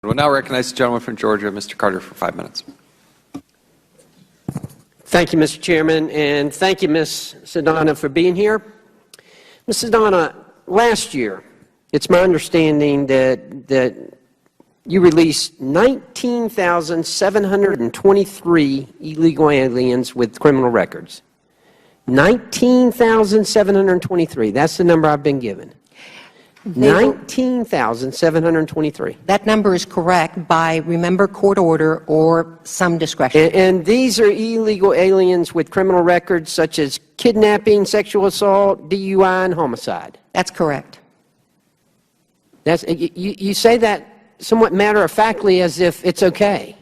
We'll now recognize the gentleman from Georgia, Mr. Carter, for 5 minutes. Thank you, Mr. Chairman, and thank you, Ms. Sedana, for being here. Ms. Sedana, last year, it's my understanding that you released 19,723 illegal aliens with criminal records. 19,723. That's the number I've been given. 19,723. That number is correct by, remember, court order or some discretion. And these are illegal aliens with criminal records such as kidnapping, sexual assault, DUI, and homicide. That's correct. You say that somewhat matter-of-factly as if it's okay.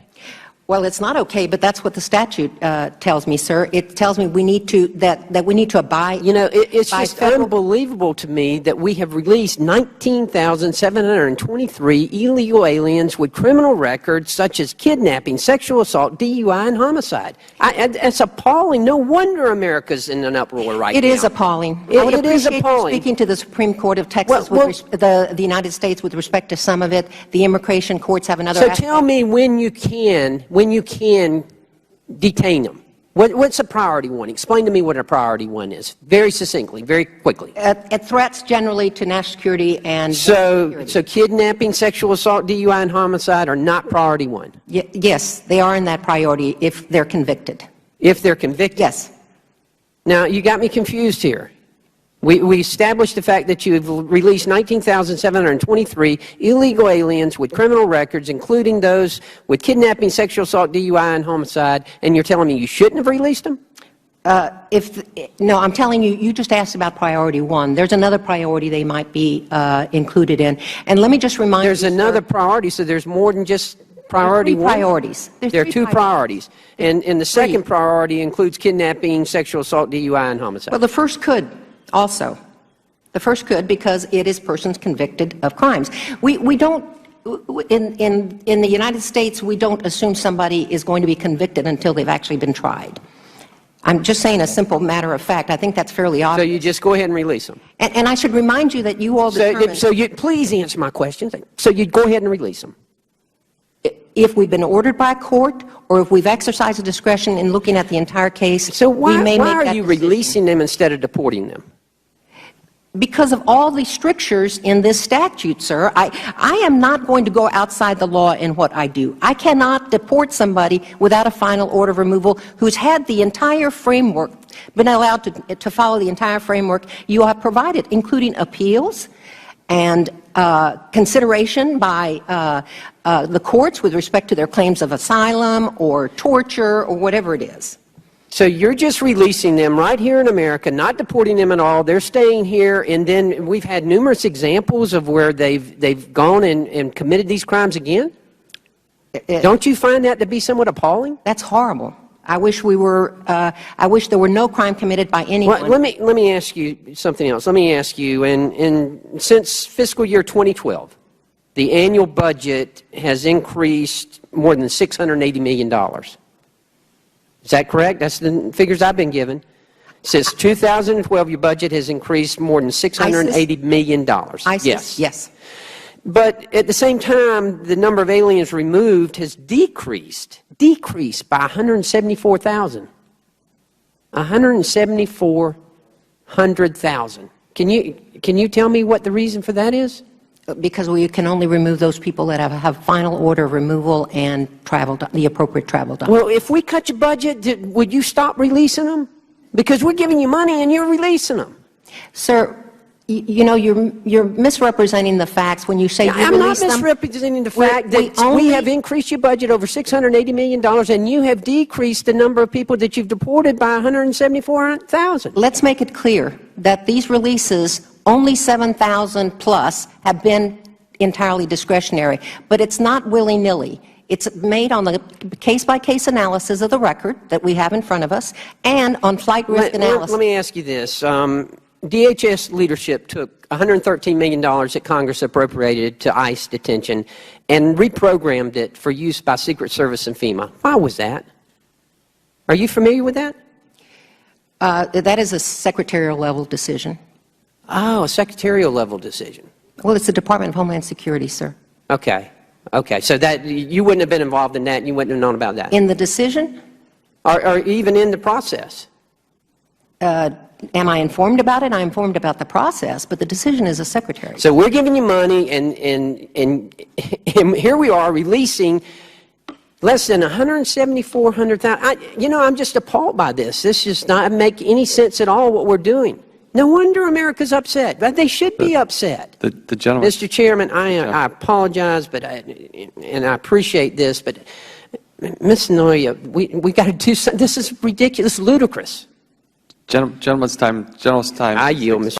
Well, it's not okay, but that's what the statute tells me, sir. It tells me we need to that we need to abide. You know, it's just unbelievable to me that we have released 19,723 illegal aliens with criminal records such as kidnapping, sexual assault, DUI, and homicide. It's appalling. No wonder America's in an uproar right now. It is appalling. It is appalling. Speaking to the Supreme Court of Texas, the United States, with respect to some of it, the immigration courts have another. So tell me when you can detain them. What's a priority one? Explain to me what a priority one is, very succinctly, very quickly. It threats generally to national security and so kidnapping, sexual assault, DUI, and homicide are not priority one? Yes, they are in that priority if they're convicted. If they're convicted? Yes. Now, you got me confused here. We established the fact that you've released 19,723 illegal aliens with criminal records, including those with kidnapping, sexual assault, DUI, and homicide, and you're telling me you shouldn't have released them? No, I'm telling you, you just asked about priority one. There's another priority they might be included in. And let me just remind you, there's another priority, so there's more than just priority one? Priorities. There are two priorities. And the second priority includes kidnapping, sexual assault, DUI, and homicide. Well, the first could. Also, the first could, because it is persons convicted of crimes. We don't, in the United States, we don't assume somebody is going to be convicted until they've actually been tried. I'm just saying a simple matter of fact. I think that's fairly obvious. So you just go ahead and release them? And I should remind you that you all determined. So please answer my questions. So you'd go ahead and release them? If we've been ordered by a court, or if we've exercised a discretion in looking at the entire case, so why are you decision. Releasing them instead of deporting them? Because of all the strictures in this statute, sir. I am not going to go outside the law in what I do. I cannot deport somebody without a final order of removal who's had the entire framework, been allowed to follow the entire framework you have provided, including appeals and consideration by the courts with respect to their claims of asylum or torture or whatever it is. So you're just releasing them right here in America, not deporting them at all. They're staying here, and then we've had numerous examples of where they've gone and committed these crimes again? Don't you find that to be somewhat appalling? That's horrible. I wish we were. I wish there were no crime committed by anyone. Well, let me ask you something else. Let me ask you, and since fiscal year 2012, the annual budget has increased more than $680 million. Is that correct? That's the figures I've been given. Since 2012, your budget has increased more than $680 million. ISIS, yes. But at the same time, the number of aliens removed has decreased by 174,000. 174,000. Can you tell me what the reason for that is? Because we can only remove those people that have final order of removal and the appropriate travel documents. Well, if we cut your budget, would you stop releasing them? Because we're giving you money and you're releasing them. Sir, you know, you're misrepresenting the facts when you say you release them. I'm not misrepresenting the fact that we have increased your budget over $680 million and you have decreased the number of people that you've deported by 174,000. Let's make it clear that these releases, only 7,000 plus, have been entirely discretionary. But it's not willy-nilly. It's made on the case-by-case analysis of the record that we have in front of us and on flight risk analysis. Let me ask you this. DHS leadership took $113 million that Congress appropriated to ICE detention and reprogrammed it for use by Secret Service and FEMA. Why was that? Are you familiar with that? That is a secretarial level decision. Oh, a secretarial level decision. Well, it's the Department of Homeland Security, sir. Okay. Okay, so that, you wouldn't have been involved in that, and you wouldn't have known about that? In the decision, Or even in the process? am I informed about it? I'm informed about the process, but the decision is a secretary. So we're giving you money, and here we are releasing less than $174,000. You know, I'm just appalled by this. This does not make any sense at all what we're doing. No wonder America's upset, but they should be upset. The gentleman. Mr. Chairman, I apologize, but and I appreciate this, but Ms. Noya, we got to do something. This is ridiculous, ludicrous. Gentleman's time. I yield, Mr.